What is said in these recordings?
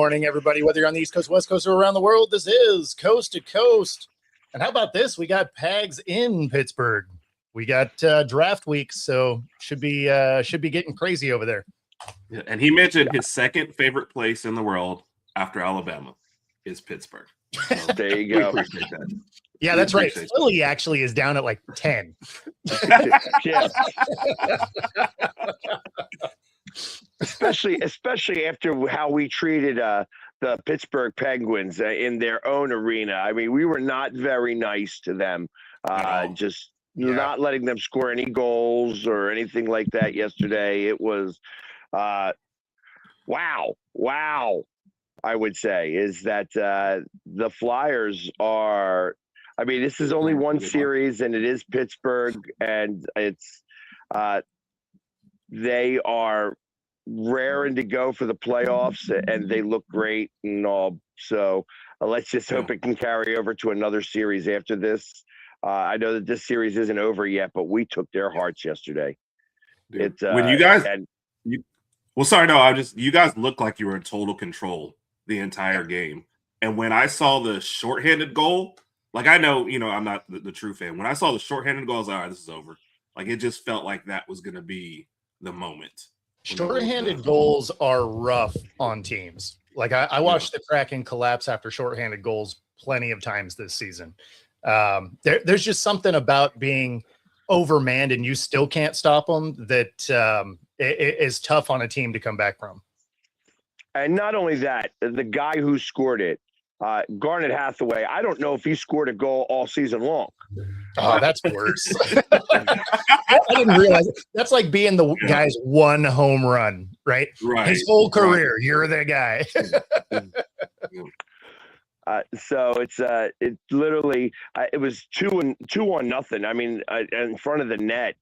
morning, everybody. Whether you're on the East Coast, West Coast, or around the world, this is Coast to Coast. And how about this? We got Pags in Pittsburgh. We got draft week, so should be getting crazy over there. Yeah, and he mentioned his second favorite place in the world after Alabama is Pittsburgh. So there you go. Appreciate that. Yeah, that's right. Philly actually is down at like 10. Yeah. Especially after how we treated the Pittsburgh Penguins in their own arena. I mean, we were not very nice to them. Not letting them score any goals or anything like that yesterday. It was wow. I would say is that the Flyers are. I mean, this is only one series, and it is Pittsburgh, and it's they are raring to go for the playoffs, and they look great and all. So let's just hope it can carry over to another series after this. I know that this series isn't over yet, but we took their hearts yesterday. When you guys, you guys looked like you were in total control the entire game. And when I saw the shorthanded goal, like I know, I'm not the true fan. When I saw the shorthanded goal, I was like, all right, this is over. Like it just felt like that was going to be the moment. Shorthanded goals are rough on teams. Like I watched the Kraken collapse after shorthanded goals plenty of times this season. There's just something about being overmanned and you still can't stop them that it is tough on a team to come back from. And not only that, the guy who scored it, Garnet Hathaway, I don't know if he scored a goal all season long. Oh, that's worse. I didn't realize it. That's like being the guy's one home run, right? Right. His whole career, you're the guy. So it literally it was 2-1. I mean, in front of the net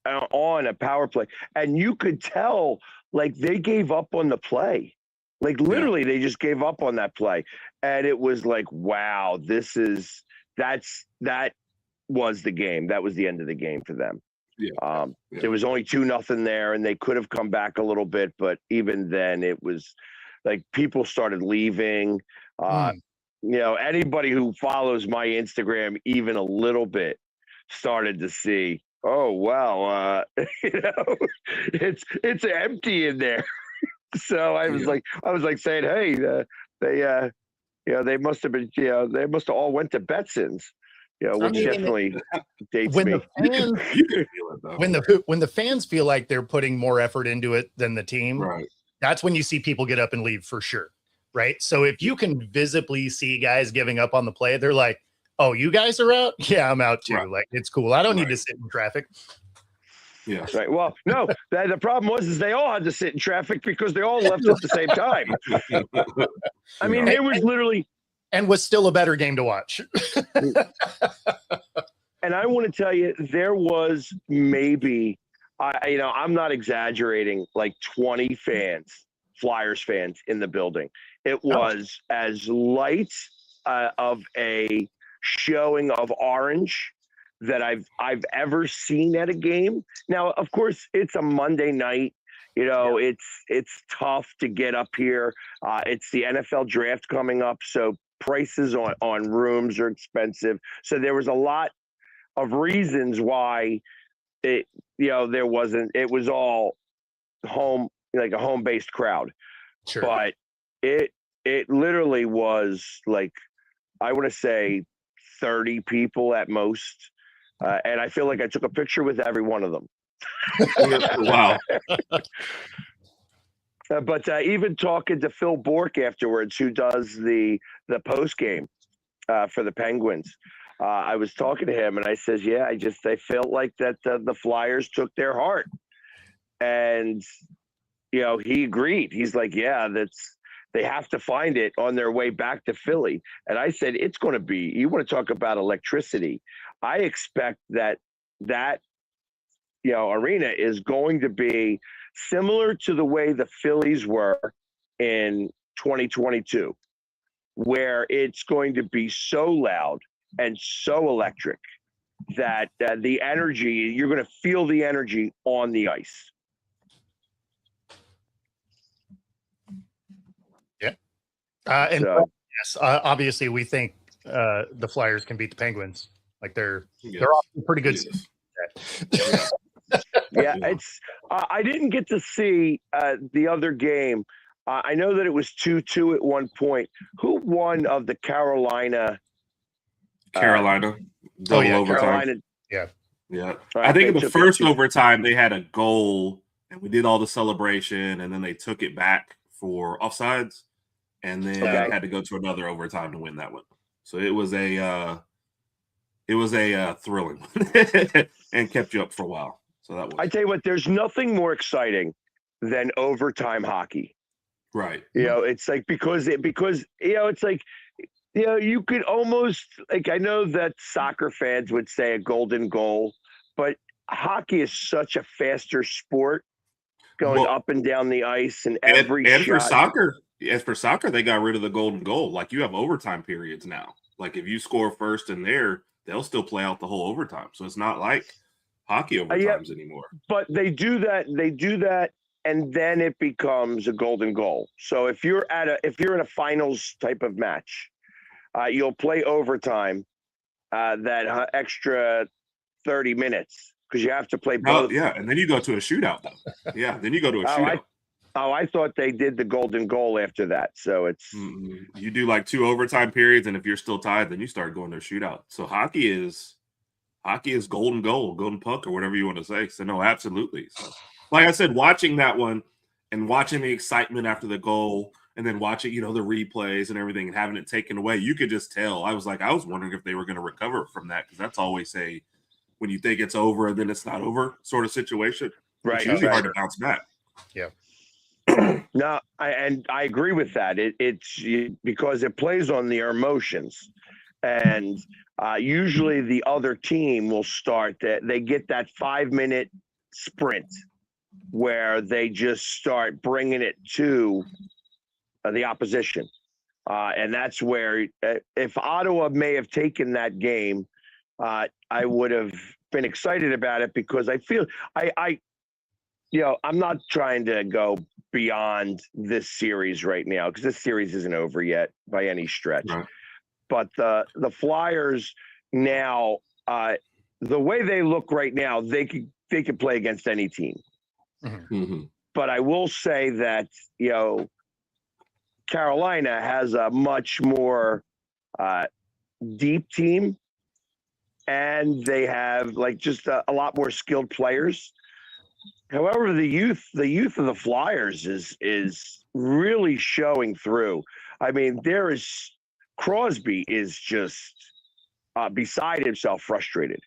on a power play, and you could tell like they gave up on the play. Like literally, they just gave up on that play, and it was like, wow, that was the game. That was the end of the game for them. Yeah. There was only 2-0 there, and they could have come back a little bit, but even then, it was like people started leaving. Anybody who follows my Instagram even a little bit started to see, oh well, it's empty in there. So I was like saying, hey, they must have been, they must have all went to Betson's, which definitely dates me. When the fans feel like they're putting more effort into it than the team, right. That's when you see people get up and leave for sure. Right. So if you can visibly see guys giving up on the play, they're like, oh, you guys are out? Yeah, I'm out too. Right. Like, it's cool. I don't need to sit in traffic. Yeah. Right. Well, no, the problem was they all had to sit in traffic because they all left at the same time. I mean, it was literally. And was still a better game to watch. And I want to tell you, there was maybe, I'm not exaggerating, like 20 Flyers fans in the building. It was as light of a showing of orange that I've ever seen at a game. Now, of course, it's a Monday night. It's tough to get up here. It's the NFL draft coming up, so prices on rooms are expensive. So there was a lot of reasons why it was all home, like a home-based crowd. Sure. But it literally was like, I want to say 30 people at most. And I feel like I took a picture with every one of them. Wow. But even talking to Phil Bork afterwards, who does the post game for the Penguins, I was talking to him and I says, yeah, I felt like that the Flyers took their heart. And, he agreed. He's like, yeah, they have to find it on their way back to Philly. And I said, it's going to be, you want to talk about electricity. I expect that arena is going to be similar to the way the Phillies were in 2022, where it's going to be so loud and so electric that the energy, you're going to feel the energy on the ice. Yeah, And So yes, obviously we think the Flyers can beat the Penguins. Like they're off to a pretty good. Yes. yeah, it's. I didn't get to see the other game. I know that it was 2-2 at one point. Who won of the Carolina? Carolina, double overtime. Carolina. Yeah. Yeah. Right, I think in they the took first it to- overtime, they had a goal and we did all the celebration and then they took it back for offsides and then Okay. had to go to another overtime to win that one. So it was a thrilling one and kept you up for a while. So that was. I tell you what, there's nothing more exciting than overtime hockey. Right. You know, it's like because you know, it's like, you know, you could almost like, I know that soccer fans would say a golden goal, but hockey is such a faster sport going up and down the ice and every and shot. for soccer, they got rid of the golden goal. Like you have overtime periods now. Like if you score first in there, they'll still play out the whole overtime. So it's not like hockey overtimes anymore. But they do that, and then it becomes a golden goal. So if you're in a finals type of match, you'll play overtime, that extra 30 minutes because you have to play both. Oh, yeah, and then you go to a shootout though. Yeah, then you go to a shootout. I thought they did the golden goal after that. So it's you do like 2 overtime periods, and if you're still tied, then you start going to a shootout. So hockey is golden goal, golden puck, or whatever you want to say. So no, absolutely. So, like I said, watching that one and watching the excitement after the goal, and then watching the replays and everything, and having it taken away, you could just tell. I was wondering if they were going to recover from that because that's always when you think it's over and then it's not over sort of situation. Right. It's usually hard to bounce back. Yeah. No, I agree with that. It's because it plays on their emotions, and usually the other team will start that. They get that 5-minute sprint where they just start bringing it to the opposition, and that's where if Ottawa may have taken that game, I would have been excited about it because I feel I'm not trying to go beyond this series right now because this series isn't over yet by any stretch. Right. But the Flyers now, the way they look right now, they could play against any team. Mm-hmm. But I will say that Carolina has a much more deep team, and they have just a lot more skilled players. However, the youth of the Flyers is really showing through. I mean, Crosby is just beside himself, frustrated.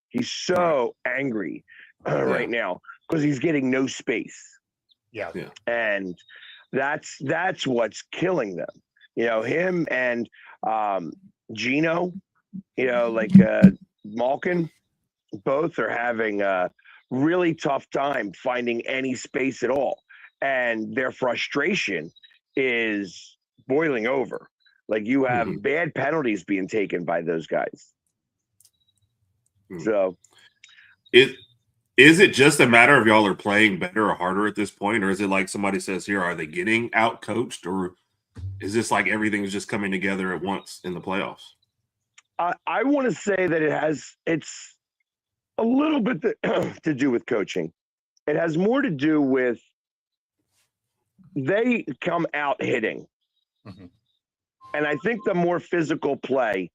He's so angry right now because he's getting no space. Yeah. And that's what's killing them. Him and Gino, Malkin, both are having a really tough time finding any space at all. And their frustration is boiling over. Like you have bad penalties being taken by those guys. So is it just a matter of y'all are playing better or harder at this point? Or is it like somebody says here, are they getting out coached, or is this like everything is just coming together at once in the playoffs? I want to say that it's a little bit to do with coaching. It has more to do with they come out hitting. Mm-hmm. And I think the more physical play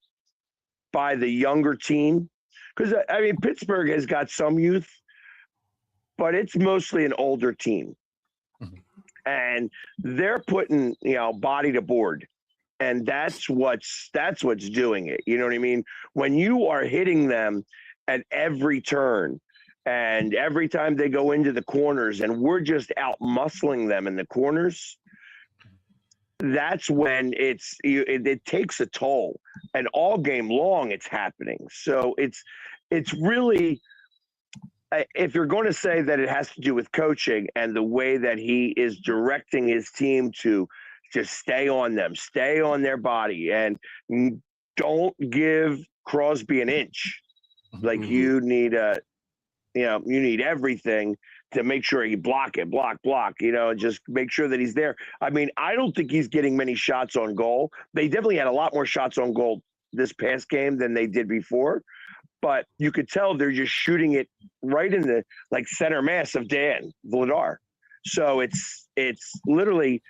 by the younger team, because, I mean, Pittsburgh has got some youth, but it's mostly an older team. Mm-hmm. And they're putting, body to board. And that's what's doing it. You know what I mean? When you are hitting them at every turn and every time they go into the corners and we're just out muscling them in the corners, that's when it takes a toll. And all game long it's happening. So it's really, if you're going to say that it has to do with coaching and the way that he is directing his team to just stay on them, stay on their body, and don't give Crosby an inch. Like you need you need everything. to make sure he block, and just make sure that he's there. I mean, I don't think he's getting many shots on goal. They definitely had a lot more shots on goal this past game than they did before, but you could tell they're just shooting it right in the center mass of Dan Vladar. So it's literally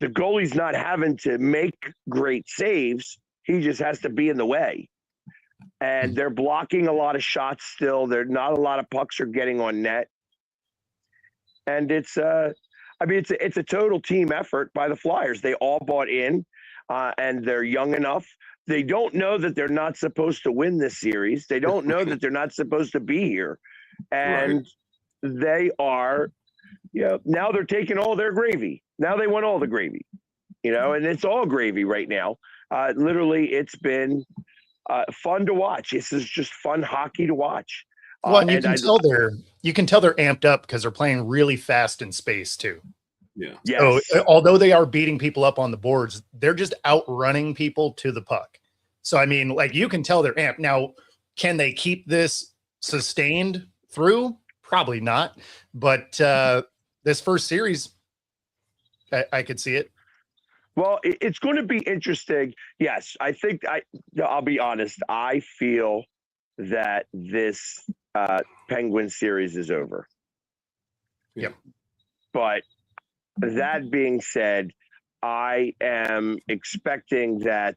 the goalie's not having to make great saves. He just has to be in the way. And they're blocking a lot of shots still. There not a lot of pucks are getting on net. And it's a total team effort by the Flyers. They all bought in, and they're young enough. They don't know that they're not supposed to win this series. They don't know that they're not supposed to be here. And they are, now they're taking all their gravy. Now they want all the gravy, and it's all gravy right now. Literally, it's been fun to watch. This is just fun hockey to watch. Well, and you can tell they're amped up because they're playing really fast in space too. Yeah. Yes. So although they are beating people up on the boards, they're just outrunning people to the puck. So I mean, you can tell they're amped. Now, can they keep this sustained through? Probably not. But this first series, I could see it. Well, it's going to be interesting. Yes, I think I'll be honest. I feel that this Penguin series is over. Yep. But that being said, I am expecting that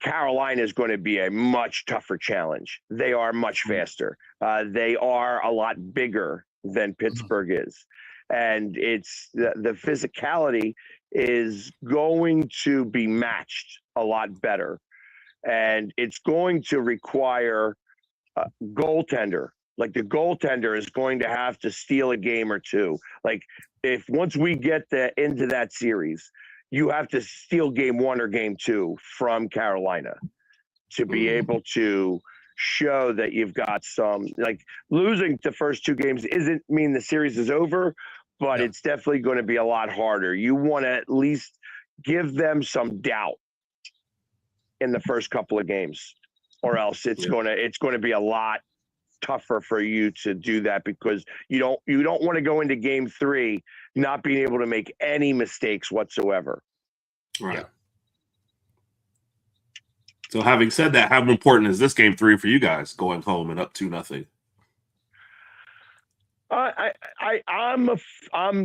Carolina is going to be a much tougher challenge. They are much faster. They are a lot bigger than Pittsburgh is. And it's the physicality is going to be matched a lot better. And it's going to require a goaltender. The goaltender is going to have to steal a game or two. If once we get into that series, you have to steal game 1 or game 2 from Carolina to be able to show that you've got some, losing the first 2 games isn't mean the series is over, but it's definitely going to be a lot harder. You want to at least give them some doubt in the first couple of games, or else it's going to be a lot tougher for you to do that, because you don't want to go into game 3 not being able to make any mistakes whatsoever. Right. Yeah. So having said that, how important is this game 3 for you guys going home and up 2-0? I'm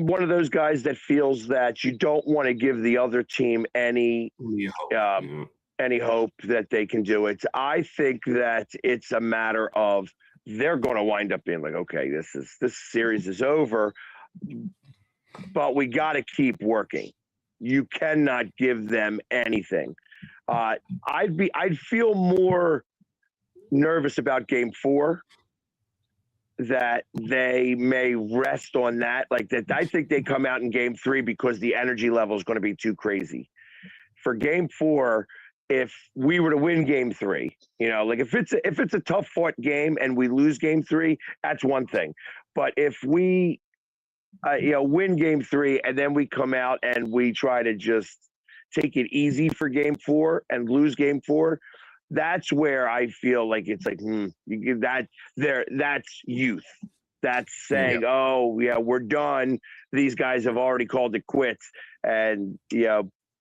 one of those guys that feels that you don't want to give the other team any hope that they can do it. I think that it's a matter of they're going to wind up being okay, this series is over, but we got to keep working. You cannot give them anything. I'd feel more nervous about game 4, that they may rest on that. I think they come out in game 3 because the energy level is going to be too crazy. For game 4, if we were to win game 3, if it's a tough fought game and we lose game 3, that's one thing. But if we win game 3 and then we come out and we try to just take it easy for game 4 and lose game 4, that's where I feel it's that's youth. That's saying, we're done. These guys have already called it quits. And,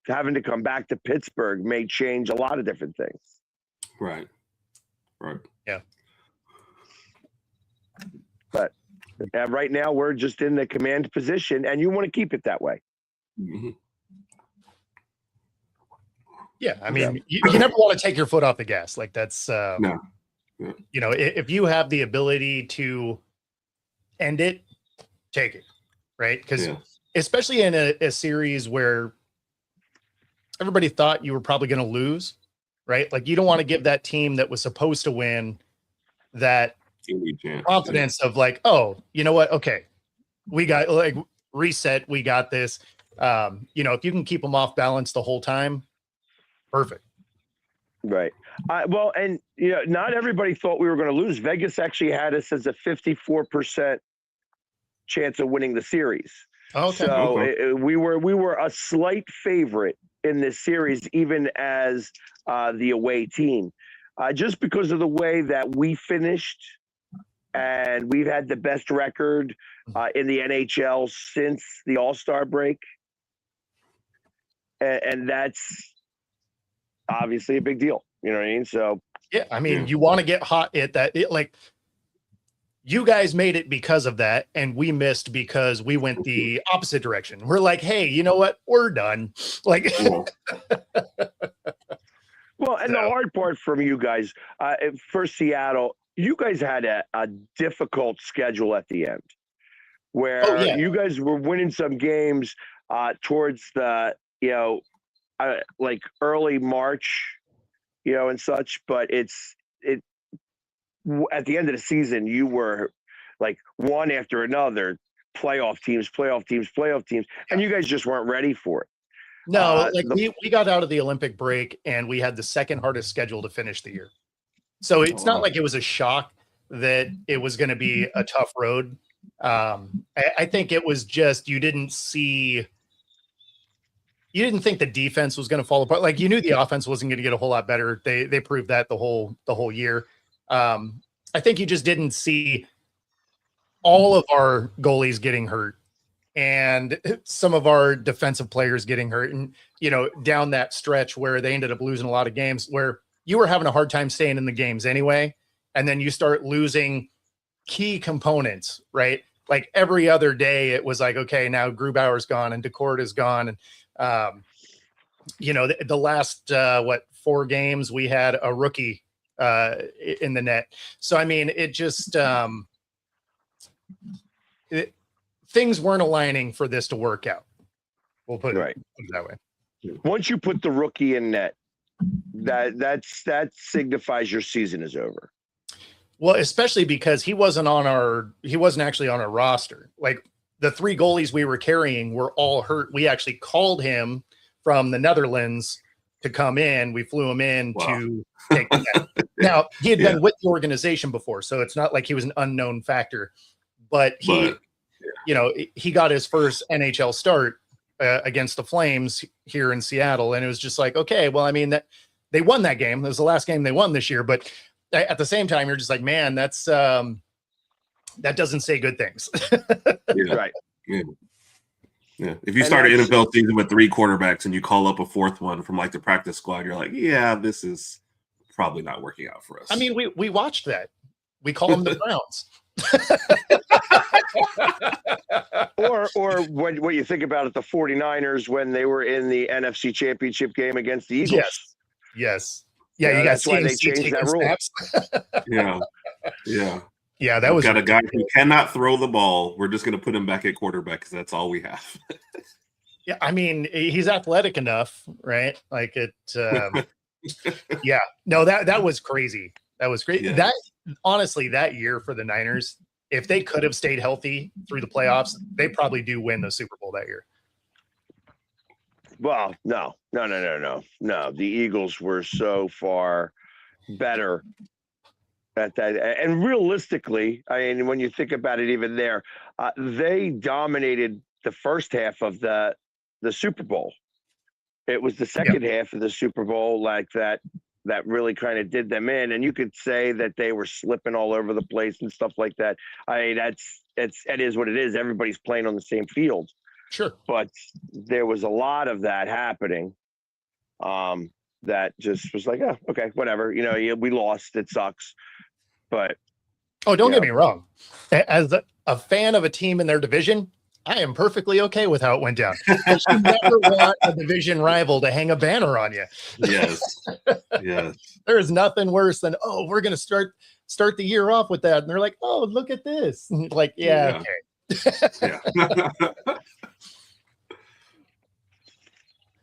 having to come back to Pittsburgh may change a lot of different things. Right. Yeah. But right now we're just in the command position, and you want to keep it that way. Mm-hmm. Yeah, I mean, you never want to take your foot off the gas. That's no. Yeah. If you have the ability to end it, take it, right? Because especially in a series where everybody thought you were probably going to lose, right? You don't want to give that team that was supposed to win that confidence of oh, you know what? Okay, we got reset. We got this. If you can keep them off balance the whole time, perfect. Right. Well, and not everybody thought we were going to lose. Vegas actually had us as a 54% chance of winning the series. Okay. So we were a slight favorite in this series, even as the away team, just because of the way that we finished and we've had the best record in the NHL since the All-Star break. And that's obviously a big deal. You know what I mean? So, yeah, I mean, you want to get hot at that. Like, you guys made it because of that, and we missed because we went the opposite direction. We're like, hey, you know what? We're done. Like, well, and the hard part from you guys, for Seattle, you guys had a difficult schedule at the end, where you guys were winning some games towards the, like early March, and such, but at the end of the season, you were like one after another, playoff teams, and you guys just weren't ready for it. No, we got out of the Olympic break and we had the second hardest schedule to finish the year. So it's not like it was a shock that it was going to be a tough road. I think it was just, you didn't think the defense was going to fall apart. Like, you knew the offense wasn't going to get a whole lot better. They proved that the whole year. I think you just didn't see all of our goalies getting hurt and some of our defensive players getting hurt. And, down that stretch where they ended up losing a lot of games where you were having a hard time staying in the games anyway. And then you start losing key components, right? Like every other day it was like, okay, now Grubauer's gone and Decord is gone. And, the last, 4 games we had a rookie in the net. So, I mean, it just, things weren't aligning for this to work out. We'll put it that way. Once you put the rookie in net, that signifies your season is over. Well, especially because he wasn't actually on our roster. Like, the 3 goalies we were carrying were all hurt. We actually called him from the Netherlands to come in. We flew him in to take the net. Now, he had been with the organization before, so it's not like he was an unknown factor. But he got his first NHL start against the Flames here in Seattle, and it was just like, okay, well, I mean, that they won that game. It was the last game they won this year, but at the same time, you're just like, man, that's that doesn't say good things. Right. Yeah. If you start an NFL season with 3 quarterbacks and you call up a 4th one from like the practice squad, you're like, yeah, this is probably not working out for us. I mean, we watched that. We call them the Browns. or what you think about it, the 49ers when they were in the NFC Championship game against the Eagles. Yes. Yeah, you that's why they changed that rule. Yeah, that was got a guy who cannot throw the ball. We're just going to put him back at quarterback because that's all we have. Yeah, I mean, he's athletic enough, right? Like it. Yeah, no, that was crazy. That was great. Yeah. That honestly, that year for the Niners, if they could have stayed healthy through the playoffs, they probably do win the Super Bowl that year. Well, no. The Eagles were so far better at that. And realistically, I mean, when you think about it, even there, they dominated the first half of the Super Bowl. It was the second half of the Super Bowl like that really kind of did them in. And you could say that they were slipping all over the place and stuff like that. I mean, it is what it is. Everybody's playing on the same field. Sure. But there was a lot of that happening that just was like, oh, okay, whatever. We lost. It sucks. But don't get me wrong. As a fan of a team in their division, I am perfectly okay with how it went down. But you never want a division rival to hang a banner on you. Yes. There is nothing worse than, we're going to start the year off with that. And they're like, oh, look at this. Like, okay. Yeah.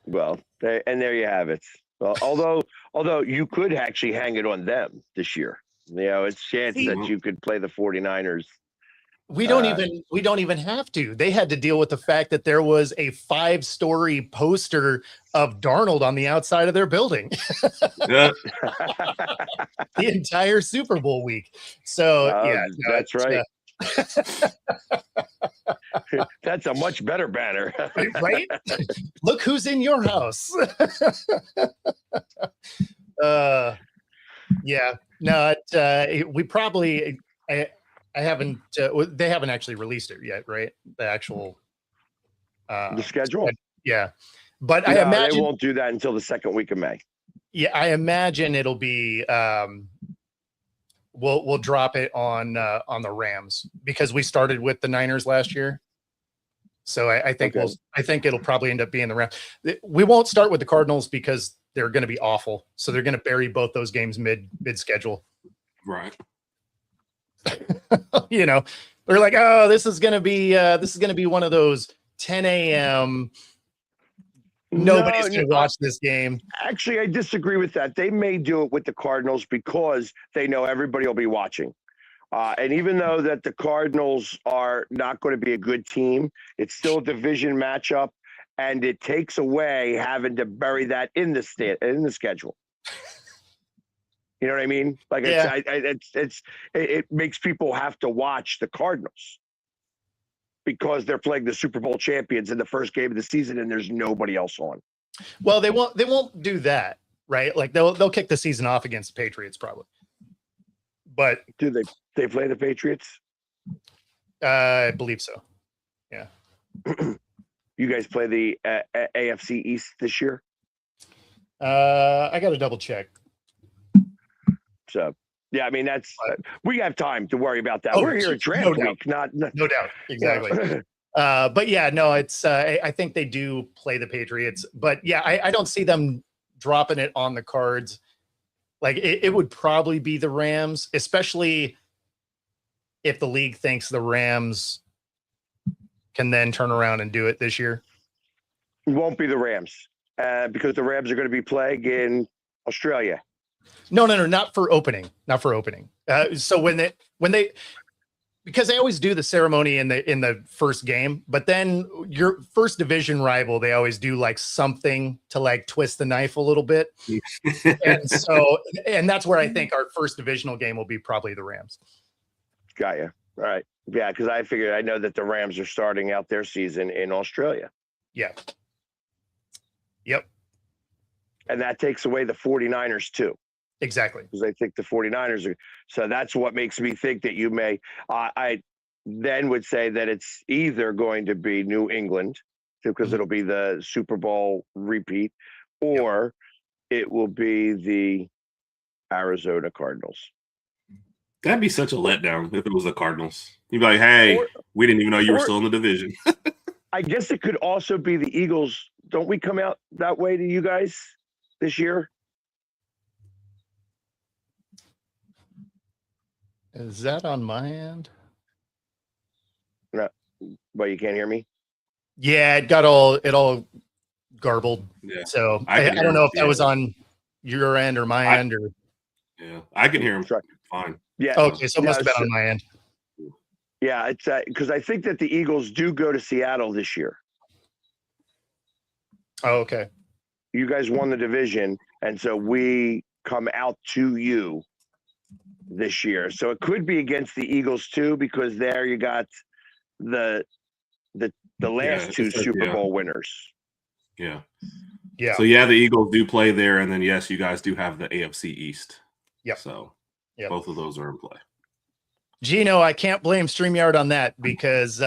Well, and there you have it. Well, although you could actually hang it on them this year. It's a chance that you could play the 49ers. We don't even have to. They had to deal with the fact that there was a 5-story poster of Darnold on the outside of their building. The entire Super Bowl week. So that's right. That's a much better banner. Right? Look who's in your house. We probably I haven't. They haven't actually released it yet, right? The actual The schedule. Yeah, but No, I imagine they won't do that until the second week of May. Yeah, I imagine it'll be. We'll drop it on the Rams because we started with the Niners last year. So I think Okay. I think it'll probably end up being the Rams. We won't start with the Cardinals because they're going to be awful. So they're going to bury both those games mid schedule. Right. You know, they're like, oh, this is going to be one of those 10 a.m. Nobody's going to watch this game. Actually, I disagree with that. They may do it with the Cardinals because they know everybody will be watching. And even though that the Cardinals are not going to be a good team, it's still a division matchup, and it takes away having to bury that in the schedule. You know what I mean? Like, Yeah. it makes people have to watch the Cardinals because they're playing the Super Bowl champions in the first game of the season, and there's nobody else on. Well, they won't do that, right? Like they'll kick the season off against the Patriots probably. But do they play the Patriots? I believe so. Yeah. You guys play the AFC East this year? I got to double check. So, yeah, I mean, that's we have time to worry about that. Oh, We're here at draft week, not no doubt. Exactly. But yeah, no, it's I think they do play the Patriots, but yeah, I don't see them dropping it on the cards. Like it would probably be the Rams, especially if the league thinks the Rams can then turn around and do it this year. It won't be the Rams because the Rams are going to be playing in Australia. No, not for opening. Not for opening. So when they because they always do the ceremony in the first game, but then your first division rival, they always do like something to like twist the knife a little bit. and that's where I think our first divisional game will be probably the Rams. Got you. All right. Yeah, because I know that the Rams are starting out their season in Australia. Yeah. Yep. And that takes away the 49ers too. Exactly. Because I think the 49ers are. So that's what makes me think that you may. I then would say that it's either going to be New England because it'll be the Super Bowl repeat, or it will be the Arizona Cardinals. That'd be such a letdown if it was the Cardinals. You'd be like, hey, we didn't even know you were still in the division. I guess it could also be the Eagles. Don't we come out that way to you guys this year? Is that on my end? No, but you can't hear me. Yeah, it all garbled. Yeah. So I don't know if that was on your end or my end or. Yeah, I can hear him. Fine. Yeah. Okay, so it must have been on my end. Yeah, it's because I think that the Eagles do go to Seattle this year. Oh, okay. You guys won the division, and so we come out to you this year. So it could be against the Eagles too, because there you got the last two Super Bowl winners. Yeah. Yeah. So yeah, the Eagles do play there, and then yes, you guys do have the AFC East. Yep. So both of those are in play. Gino, I can't blame StreamYard on that because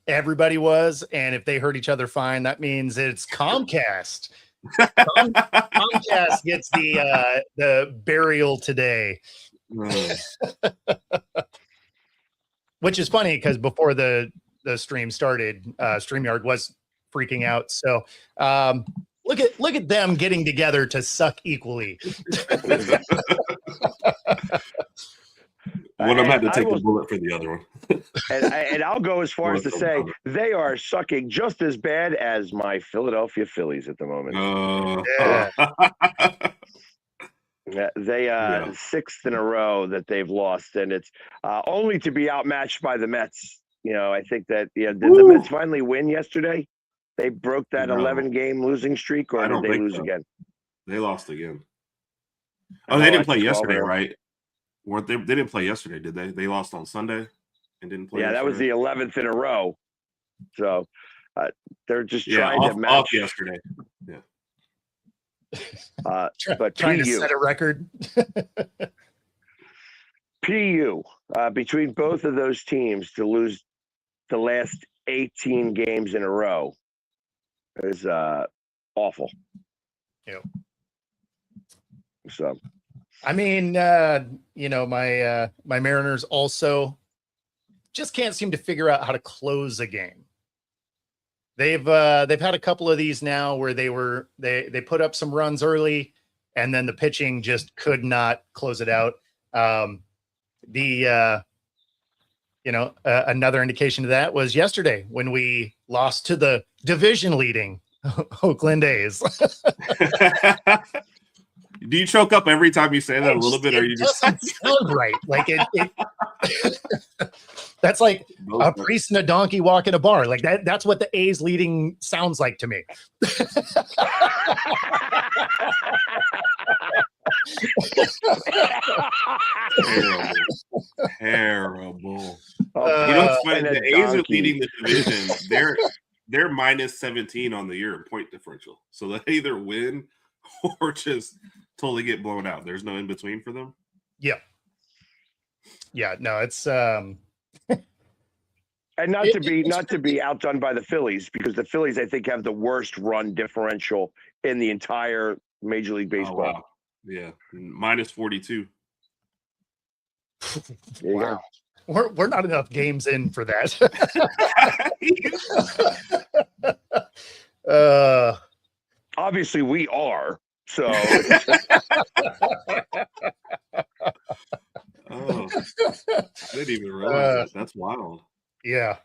everybody was, and if they heard each other fine, that means it's Comcast. Comcast gets the burial today. Which is funny because before the stream started, StreamYard was freaking out. So look at them getting together to suck equally. One of them had to take the bullet for the other one. and I'll go as far as to say they are sucking just as bad as my Philadelphia Phillies at the moment. They sixth in a row that they've lost, and it's only to be outmatched by the Mets. You know, I think that did the Mets finally win yesterday? They broke that 11-game losing streak, or did they lose again? They lost again. Oh, they didn't play yesterday, right? Weren't they? They didn't play yesterday, did they? They lost on Sunday and didn't play. Yeah, that was the 11th in a row. So they're just trying to match off yesterday. Yeah. But trying to set a record. PU. between both of those teams to lose the last 18 games in a row is awful. Yep. So, I mean, my Mariners also just can't seem to figure out how to close a game. They've had a couple of these now where they put up some runs early, and then the pitching just could not close it out. Another indication of that was yesterday when we lost to the division leading Oakland A's. Do you choke up every time you say that a little bit, or you just doesn't sound right? Like it that's like a priest and a donkey walk in a bar. Like that's what the A's leading sounds like to me. Terrible. You know what's funny? The A's are leading the division. They're minus 17 on the year in point differential. So they either win or just totally get blown out. There's no in between for them. Yeah. Yeah. No, it's and not to be outdone by the Phillies, because the Phillies, I think, have the worst run differential in the entire Major League Baseball. Oh, wow. Yeah, minus 42. Wow. We're not enough games in for that. Obviously, we are. So, I didn't even realize that. That's wild. Yeah,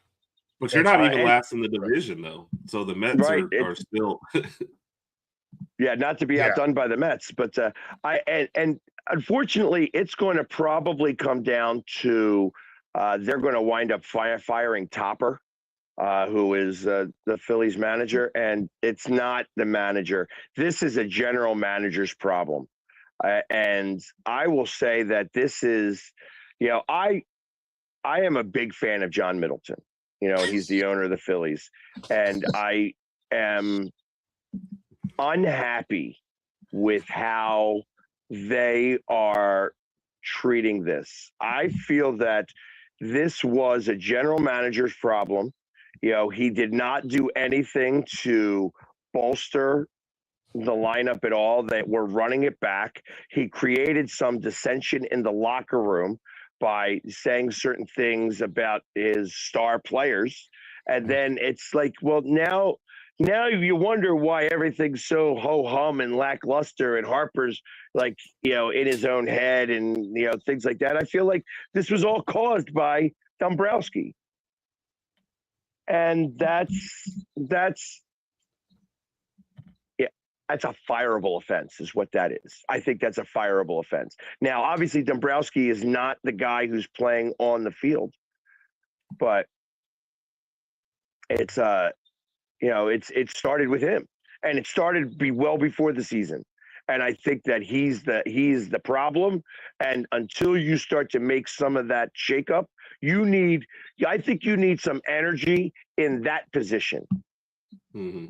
but you're not even last in the division, though. So the Mets are still. Yeah, not to be outdone by the Mets, but and unfortunately, it's going to probably come down to they're going to wind up firing Topper, who is the Phillies manager, and it's not the manager. This is a general manager's problem, and I will say that this is, I am a big fan of John Middleton. He's the owner of the Phillies, and I am unhappy with how they are treating this. I feel that this was a general manager's problem. He did not do anything to bolster the lineup at all. That we're running it back. He created some dissension in the locker room by saying certain things about his star players. And then it's like, well, now you wonder why everything's so ho-hum and lackluster, and Harper's like, in his own head and, things like that. I feel like this was all caused by Dombrowski. And that's a fireable offense is what that is. I think that's a fireable offense. Now, obviously, Dombrowski is not the guy who's playing on the field, but it's it started with him, and it started well before the season. And I think that he's the problem. And until you start to make some of that shakeup, I think you need some energy in that position. Mm-hmm.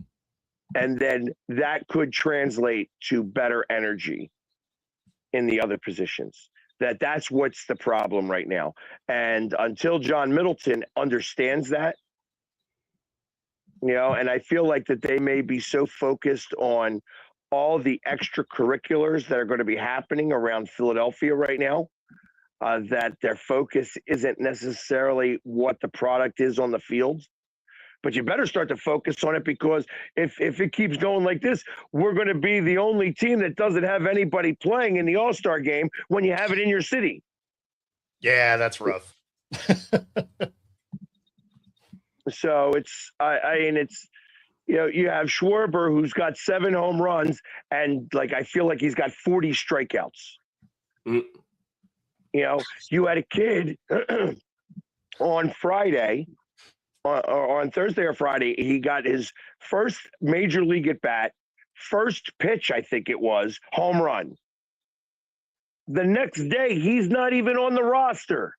And then that could translate to better energy in the other positions. That's what's the problem right now. And until John Middleton understands that, and I feel like that they may be so focused on all the extracurriculars that are going to be happening around Philadelphia right now, that their focus isn't necessarily what the product is on the field. But you better start to focus on it, because if it keeps going like this, we're going to be the only team that doesn't have anybody playing in the All-Star game when you have it in your city. Yeah, that's rough. So it's, you have Schwarber, who's got 7 home runs, and I feel like he's got 40 strikeouts. Mm. You had a kid on Friday, or on Thursday or Friday, he got his first major league at bat, first pitch, I think it was, home run. The next day, he's not even on the roster.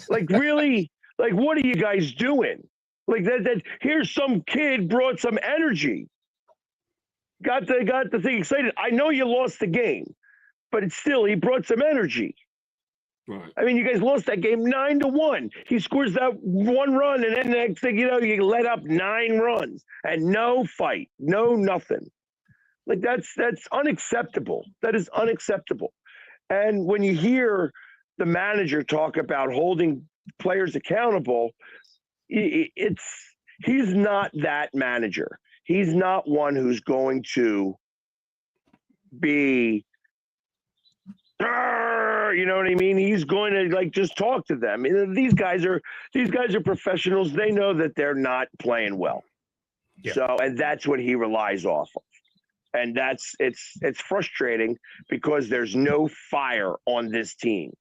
Really? What are you guys doing? That here's some kid brought some energy. Got the thing excited. I know you lost the game, but it's still, he brought some energy. Right. I mean, you guys lost that game 9-1. He scores that one run, and then the next thing you know, you let up 9 runs and no fight, no nothing. Like that's unacceptable. That is unacceptable. And when you hear the manager talk about holding players accountable, he's not that manager. He's not one who's going to be, you know what I mean? He's going to like just talk to them. These guys are professionals. They know that they're not playing well. Yeah. So, and that's what he relies off of. And it's frustrating because there's no fire on this team.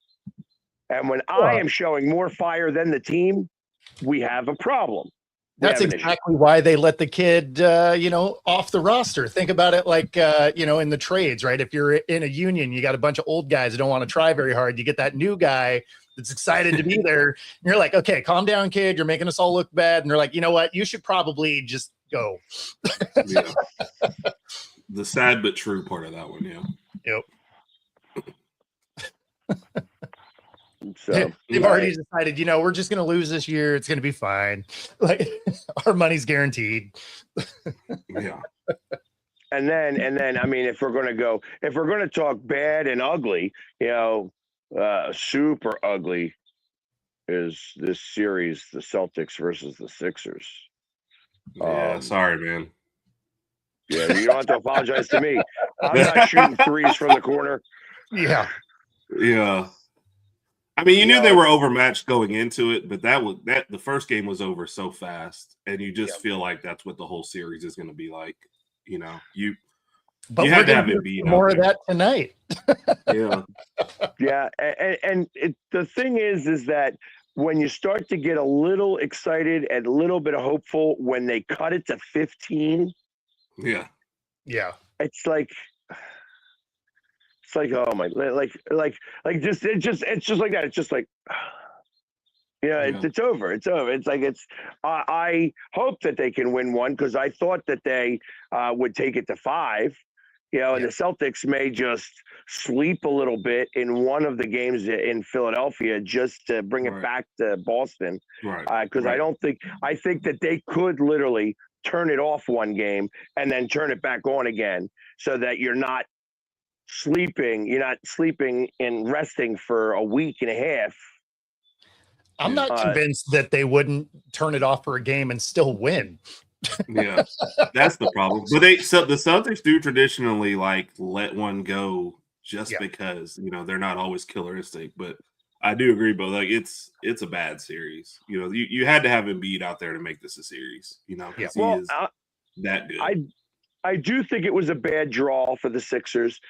And when I am showing more fire than the team, we have a problem. That's exactly why they let the kid, off the roster. Think about it like, in the trades, right? If you're in a union, you got a bunch of old guys that don't want to try very hard. You get that new guy that's excited to be there. And you're like, okay, calm down, kid. You're making us all look bad. And they're like, you know what? You should probably just go. Yeah. The sad but true part of that one, yeah. Yep. So they've already decided, we're just going to lose this year. It's going to be fine. Like our money's guaranteed. Yeah. And then, I mean, if we're going to talk bad and ugly, super ugly is this series, the Celtics versus the Sixers. Yeah, sorry, man. Yeah, you don't have to apologize to me. I'm not shooting threes from the corner. Yeah. Yeah. I mean, you knew they were overmatched going into it, but the first game was over so fast, and you just feel like that's what the whole series is going to be like. You had to have it beat more of that tonight. Yeah. Yeah, and the thing is that when you start to get a little excited and a little bit of hopeful when they cut it to 15. Yeah. Yeah. It's like oh my, it's just like that. It's just like, it's over. It's over. It's like I hope that they can win one because I thought that they would take it to 5. And the Celtics may just sleep a little bit in one of the games in Philadelphia just to bring it back to Boston. Right. Because I think that they could literally turn it off one game and then turn it back on again so that you're not sleeping and resting for a week and a half. I'm not convinced that they wouldn't turn it off for a game and still win. Yeah, that's the problem. But the Celtics do traditionally like let one go just because they're not always killer instinct. But I do agree, but like it's a bad series. You had to have Embiid out there to make this a series. Because he is that good. I do think it was a bad draw for the Sixers.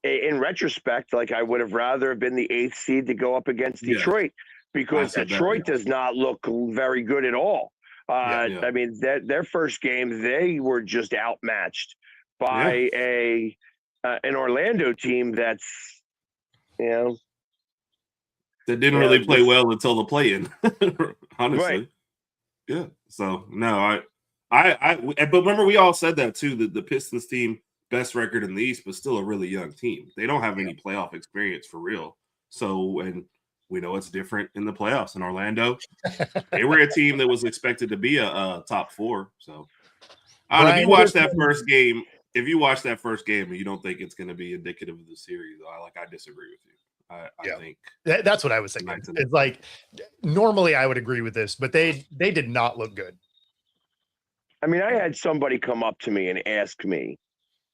In retrospect, like I would have rather been the 8th seed to go up against Detroit because Detroit does not look very good at all. I mean, their first game, they were just outmatched by an Orlando team that's, that didn't really play well until the play-in, honestly. Right. Yeah. So no, but remember we all said that too. That the Pistons team best record in the East, but still a really young team. They don't have any playoff experience for real. So, and we know it's different in the playoffs in Orlando. They were a team that was expected to be a top 4. So, if you watch that first game, and you don't think it's going to be indicative of the series, I disagree with you. I think that's what I was thinking. It's like normally I would agree with this, but they did not look good. I mean, I had somebody come up to me and ask me,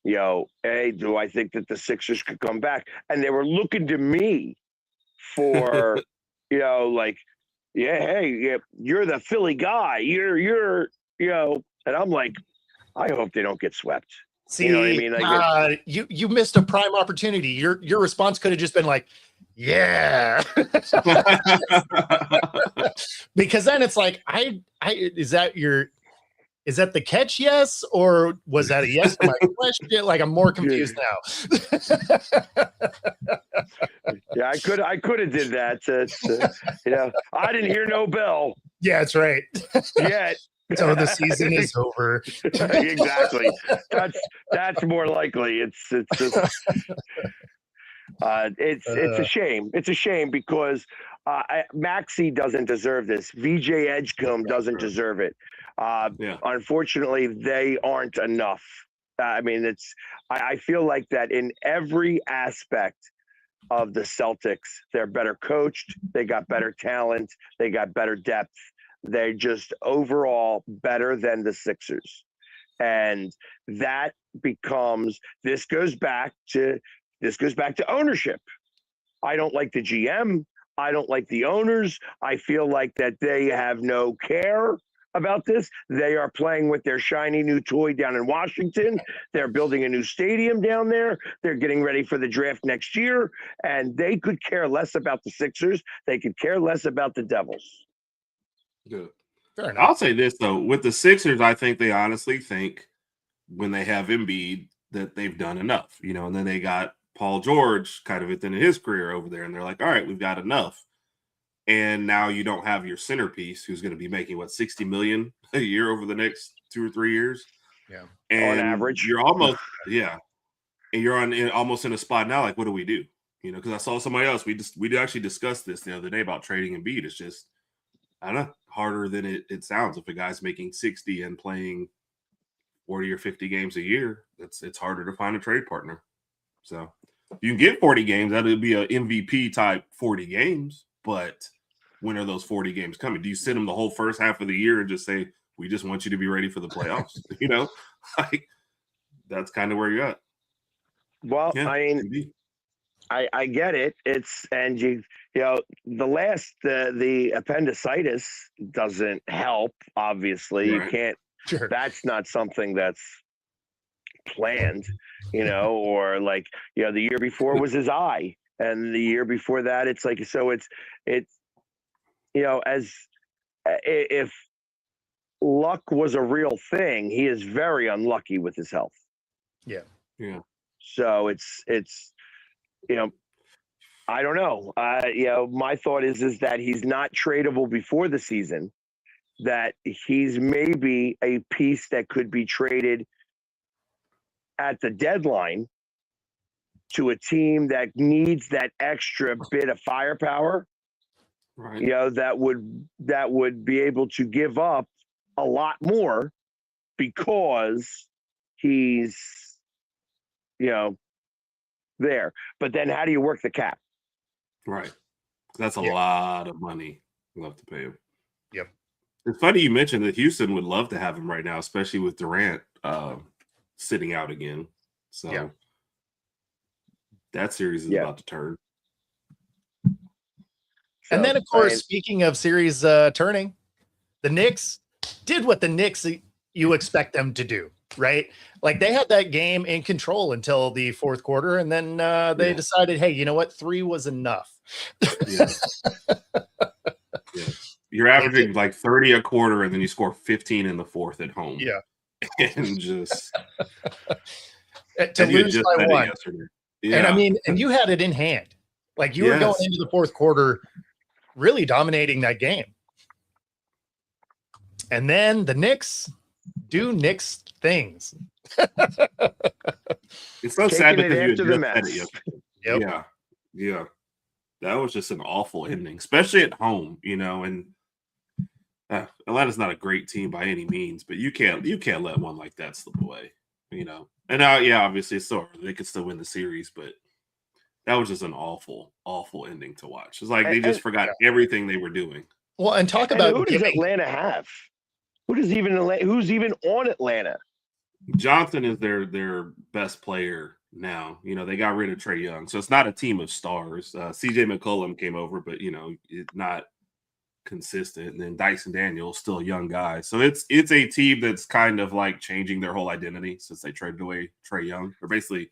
hey, do I think that the Sixers could come back? And they were looking to me for, like, hey, you're the Philly guy. You're, and I'm like, I hope they don't get swept. See, you know what I mean? Like, you missed a prime opportunity. Your response could have just been like, yeah. Because then it's like, is that the catch? Yes. Or was that a yes to my question? Like, I'm more confused now. Yeah, I could have did that. I didn't hear no bell. Yeah, that's right. Yet. So the season is over. Exactly. That's more likely. It's just It's a shame. It's a shame because Maxey doesn't deserve this. VJ Edgecombe doesn't deserve it. Unfortunately, they aren't enough. I mean, I feel like that in every aspect of the Celtics. They're better coached. They got better talent. They got better depth. They're just overall better than the Sixers. And that becomes, this goes back to ownership. I don't like the GM. I don't like the owners. I feel like that they have no care about this. They are playing with their shiny new toy down in Washington. They're building a new stadium down there. They're getting ready for the draft next year. And they could care less about the Sixers. They could care less about the Devils. Good. Fair enough. I'll say this, though. With the Sixers, I think they honestly think when they have Embiid that they've done enough, and then they got Paul George kind of at the end of his career over there. And they're like, all right, we've got enough. And now you don't have your centerpiece who's going to be making $60 million a year over the next 2 or 3 years. Yeah. And on average. You're almost, and you're almost in a spot now. Like, what do we do? Because I saw somebody else. We actually discussed this the other day about trading Embiid. It's just, I don't know, harder than it sounds. If a guy's making 60 and playing 40 or 50 games a year, it's harder to find a trade partner. So you can get 40 games. That would be an MVP type 40 games, but when are those 40 games coming? Do you sit them the whole first half of the year and just say, we just want you to be ready for the playoffs? Like that's kind of where you're at. Well, yeah, I mean, I get it. The appendicitis doesn't help. Obviously, right. You can't. Sure. That's not something that's planned, or like, the year before was his eye, and the year before that, it's like, so it's, as if luck was a real thing, he is very unlucky with his health. Yeah. Yeah. So it's, I don't know. My thought is that he's not tradable before the season, that he's maybe a piece that could be traded at the deadline to a team that needs that extra bit of firepower, right? That would be able to give up a lot more because he's, there. But then how do you work the cap? Right. That's a lot of money you'll have to pay him. Yep. It's funny you mentioned that Houston would love to have him right now, especially with Durant sitting out again. So that series is about to turn. And then, of course, speaking of series turning, the Knicks did what the Knicks you expect them to do, right? Like they had that game in control until the fourth quarter, and then they decided, hey, you know what? 3 was enough. Yeah. You're averaging like 30 a quarter, and then you score 15 in the fourth at home. Yeah. And just to lose by 1. Yeah. And I mean, and you had it in hand. Like you were going into the fourth quarter really dominating that game. And then the Knicks do Knicks things. It's so sad because you had just said it yesterday. Yep. Yeah. That was just an awful ending, especially at home, and Atlanta's not a great team by any means, but you can't let one like that slip away, And obviously it's so early. They could still win the series, but that was just an awful, awful ending to watch. It's like they just forgot everything they were doing. Well, and talk about who does Atlanta have? Who's even on Atlanta? Johnson is their best player now. They got rid of Trae Young, so it's not a team of stars. CJ McCollum came over, but it's not consistent. And then Dyson Daniels, still a young guy. So it's a team that's kind of like changing their whole identity since they traded away Trae Young, or basically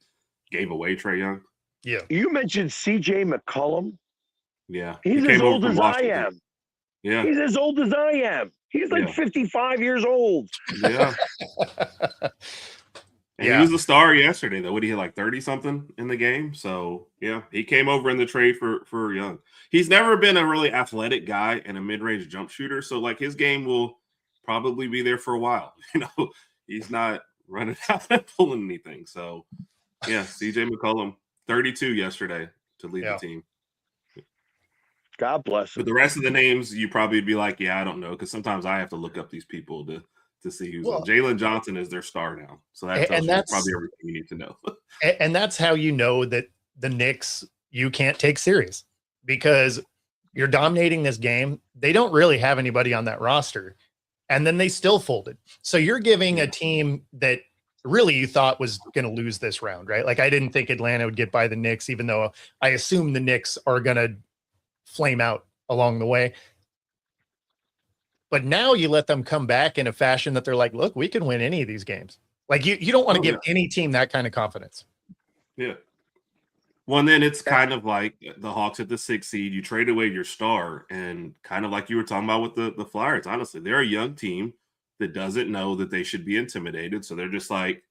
gave away Trae Young. Yeah. You mentioned CJ McCollum. Yeah. He's as old as I am. Yeah. He's as old as I am. He's like 55 years old. Yeah. And he was the star yesterday, though. What did he hit, like 30-something in the game? So, he came over in the trade for Young. He's never been a really athletic guy and a mid-range jump shooter. So, like, his game will probably be there for a while. He's not running out and pulling anything. So, CJ McCollum 32 yesterday to lead the team. God bless him. But the rest of the names, you probably be like, yeah, I don't know, because sometimes I have to look up these people to see who's on. Jalen Johnson is their star now, so that tells you probably everything you need to know. And that's how you know that the Knicks you can't take serious, because you're dominating this game. They don't really have anybody on that roster, and then they still folded. So you're giving a team that really you thought was going to lose this round, right? Like I didn't think Atlanta would get by the Knicks, even though I assume the Knicks are going to flame out along the way. But now you let them come back in a fashion that they're like, look, we can win any of these games. Like you don't want to give any team that kind of confidence. Yeah. Well, and then it's kind of like the Hawks at the 6th seed. You trade away your star, and kind of like you were talking about with the Flyers. Honestly, they're a young team that doesn't know that they should be intimidated. So they're just like,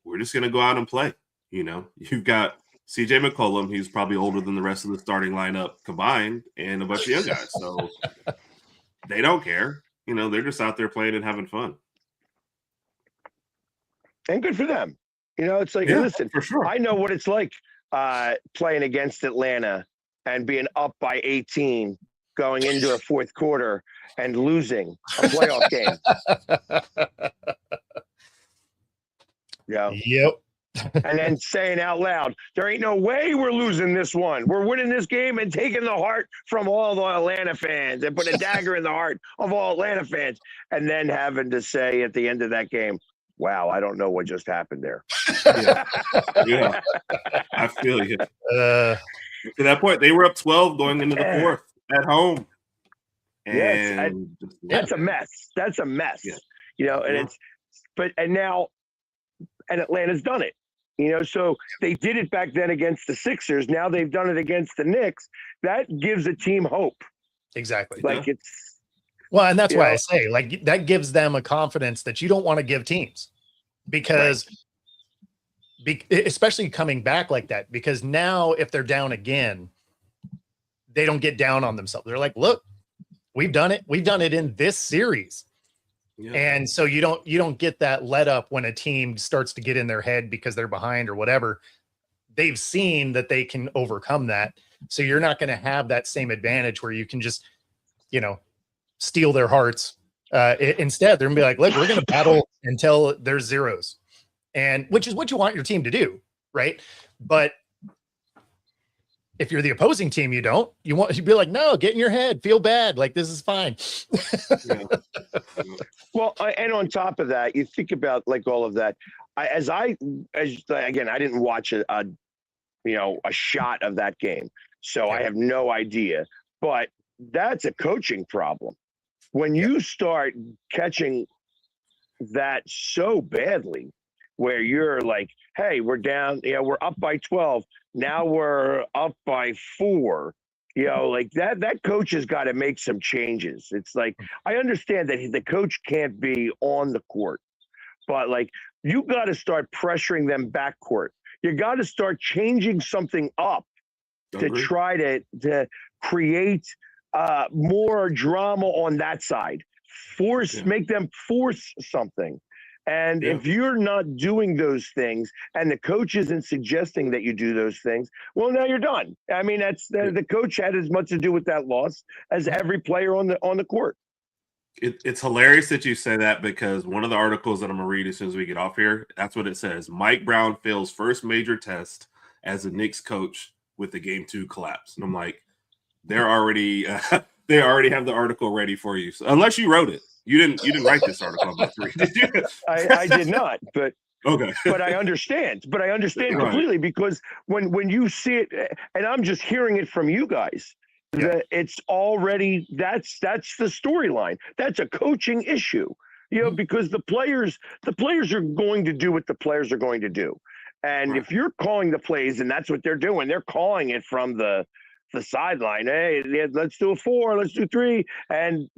we're just going to go out and play. You know, you've got CJ McCollum. He's probably older than the rest of the starting lineup combined, and a bunch of young guys. So they don't care. You know, they're just out there playing and having fun. And good for them. You know, it's like, listen, for sure. I know what it's like playing against Atlanta and being up by 18 going into a fourth quarter and losing a playoff game. Yeah. Yep. And then saying out loud, there ain't no way we're losing this one. We're winning this game and taking the heart from all the Atlanta fans and put a dagger in the heart of all Atlanta fans. And then having to say at the end of that game, wow, I don't know what just happened there. Yeah. I feel you. To that point, they were up 12 going into the fourth at home. And that's a mess. That's a mess. Yeah. You know, and now Atlanta's done it. You know, so they did it back then against the Sixers. Now they've done it against the Knicks. That gives a team hope. Exactly. Like and that's why I say, like, that gives them a confidence that you don't want to give teams, because especially coming back like that, because now if they're down again, they don't get down on themselves. They're like, look, we've done it. We've done it in this series. Yeah. And so you don't get that let up when a team starts to get in their head because they're behind or whatever. They've seen that they can overcome that. So you're not going to have that same advantage where you can just, you know, steal their hearts. Instead, they're gonna be like, look, we're going to battle until there's zeros, and which is what you want your team to do. Right. But if you're the opposing team, you'd be like, no, get in your head, feel bad. Like, this is fine. Well, and on top of that, you think about like all of that. Again, I didn't watch a shot of that game, so I have no idea. But that's a coaching problem. When you start catching that so badly, where you're like, hey, we're down, we're up by 12. Now we're up by 4. You know, like that coach has got to make some changes. It's like, I understand that the coach can't be on the court, but like, you got to start pressuring them backcourt. You got to start changing something up to try to create more drama on that side. Make them force something. And if you're not doing those things and the coach isn't suggesting that you do those things, well, now you're done. I mean, the coach had as much to do with that loss as every player on the court. It's hilarious that you say that, because one of the articles that I'm going to read as soon as we get off here, that's what it says. Mike Brown fails first major test as a Knicks coach with the Game 2 collapse. And I'm like, they're already they already have the article ready for you. So, unless you wrote it. You didn't write this article about 3, did you? I did not, but okay. But I understand. Completely, because when you see it, and I'm just hearing it from you guys, that it's already that's the storyline. That's a coaching issue, because the players are going to do what the players are going to do, and if you're calling the plays, and that's what they're doing, they're calling it from the sideline. Hey, let's do a 4, let's do 3, and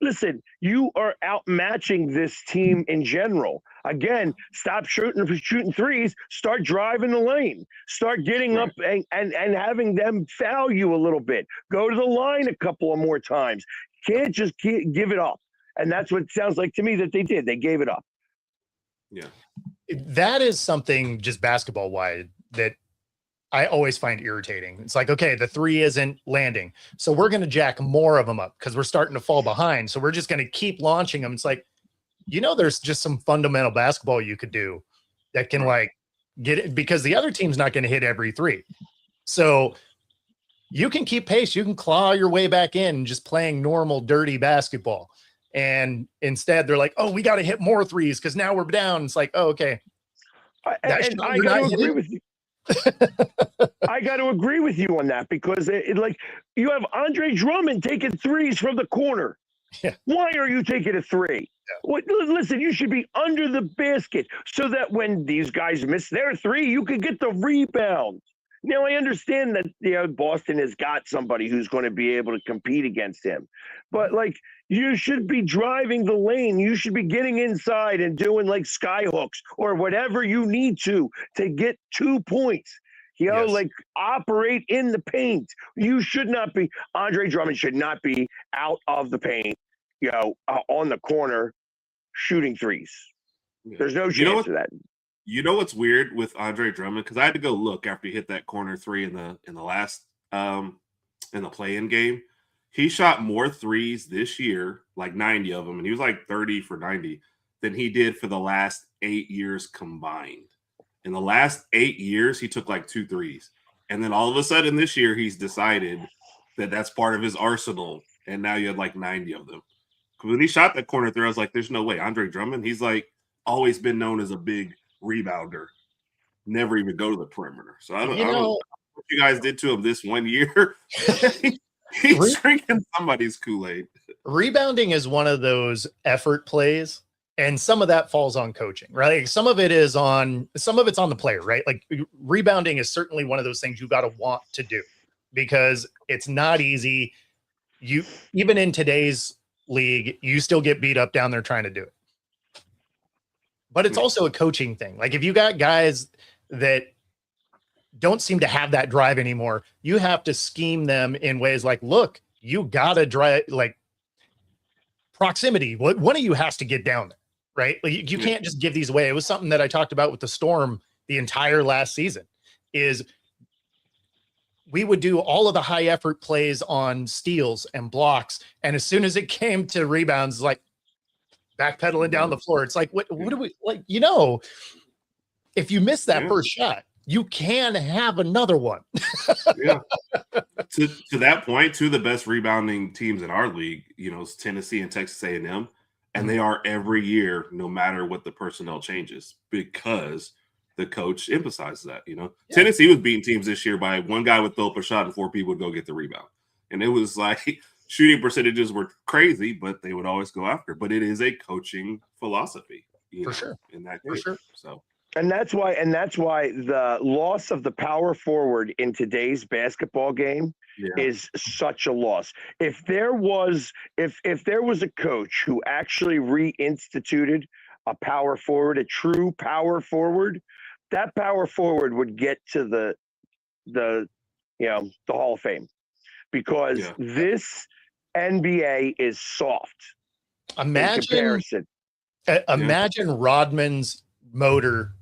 listen, you are outmatching this team in general. Again, stop shooting threes. Start driving the lane. Start getting up and having them foul you a little bit. Go to the line a couple of more times. Can't just give it up. And that's what it sounds like to me that they did. They gave it up. Yeah. That is something just basketball-wide that I always find irritating. It's like, okay, the 3 isn't landing, so we're going to jack more of them up because we're starting to fall behind. So we're just going to keep launching them. It's like, there's just some fundamental basketball you could do that can like get it, because the other team's not going to hit every 3. So you can keep pace. You can claw your way back in just playing normal, dirty basketball. And instead they're like, oh, we got to hit more 3s because now we're down. It's like, oh, okay. And I got to agree with you. I got to agree with you on that because like you have Andre Drummond taking 3s from the corner. Yeah. Why are you taking a 3? Yeah. Listen, you should be under the basket so that when these guys miss their 3, you can get the rebound. Now, I understand that Boston has got somebody who's going to be able to compete against him. But, like, you should be driving the lane. You should be getting inside and doing, like, sky hooks or whatever you need to get 2 points. Yes. Like, operate in the paint. You should not be – Andre Drummond should not be out of the paint, on the corner shooting 3s. Yeah. There's no chance of that. You know what's weird with Andre Drummond? Because I had to go look after he hit that corner 3 in the last in the play-in game. He shot more 3s this year, like 90 of them, and he was like 30 for 90 than he did for the last 8 years combined. In the last 8 years, he took like 2 3s, and then all of a sudden this year he's decided that that's part of his arsenal, and now you had like 90 of them. When he shot that corner 3, I was like, "There's no way." Andre Drummond, he's like always been known as a big rebounder, never even go to the perimeter. So I don't know what you guys did to him this 1 year. He's drinking somebody's Kool-Aid. Rebounding is one of those effort plays, and some of that falls on coaching, right? Like some of it's on the player, right? Like rebounding is certainly one of those things you got to want to do because it's not easy. You even in today's league, you still get beat up down there trying to do it. But it's also a coaching thing. Like if you got guys that don't seem to have that drive anymore, you have to scheme them in ways like, look, you got to drive like proximity. One of you has to get down there, right? Like you can't just give these away. It was something that I talked about with the Storm the entire last season is we would do all of the high effort plays on steals and blocks. And as soon as it came to rebounds, like, backpedaling down the floor. It's like, what do we like? If you miss that first shot, you can have another one. Yeah. To that point, 2 of the best rebounding teams in our league, is Tennessee and Texas A&M, and they are every year, no matter what the personnel changes, because the coach emphasizes that. Tennessee was beating teams this year by one guy would throw up a shot and 4 people would go get the rebound, and it was like. Shooting percentages were crazy, but they would always go after. But it is a coaching philosophy, for sure. In that for sure. So, and that's why the loss of the power forward in today's basketball game is such a loss. If there was a coach who actually reinstituted a power forward, a true power forward, that power forward would get to the Hall of Fame. Because this NBA is soft. Imagine Rodman's motor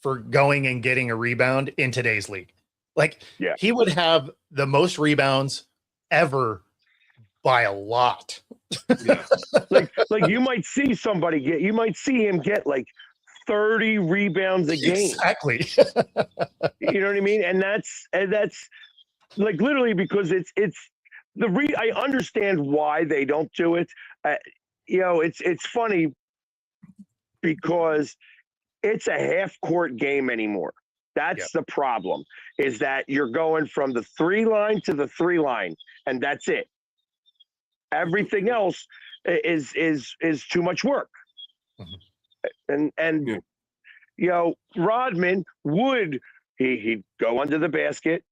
for going and getting a rebound in today's league. Like he would have the most rebounds ever by a lot. like you might see him get like 30 rebounds a game. Exactly. You know what I mean? And that's like literally because I understand why they don't do it. It's funny because it's a half court game anymore. That's the problem, is that you're going from the 3 line to the 3 line, and that's it. Everything else is too much work. And Rodman he'd go under the basket.